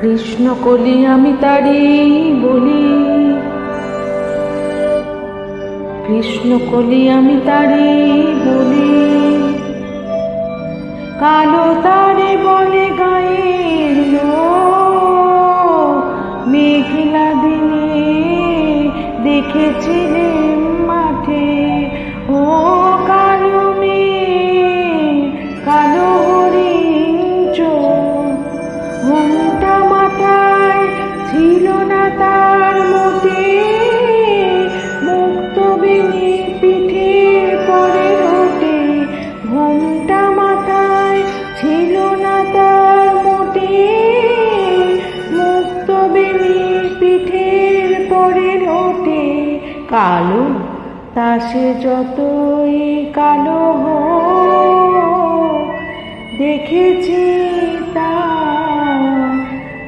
কৃষ্ণ কলি আমি তারি বলি, কৃষ্ণ কলি আমি তারি বলি। কালো তারে বলে গায়ের লোক, মেঘলা দিনে দেখেছিলেন মাঠে। ও কালো মেঘ, কালো হরিণ চোখ, ঘোমটা মাথায় ছিল না তার মোটে। মুক্ত বেনি পিঠের পরে লোটে, ঘোমটা মাথায় ছিল না তার মোটে। মুক্ত বেনি পিঠের পরে লোটে। কালো তা সে যতই কালো হোক, দেখেছি তা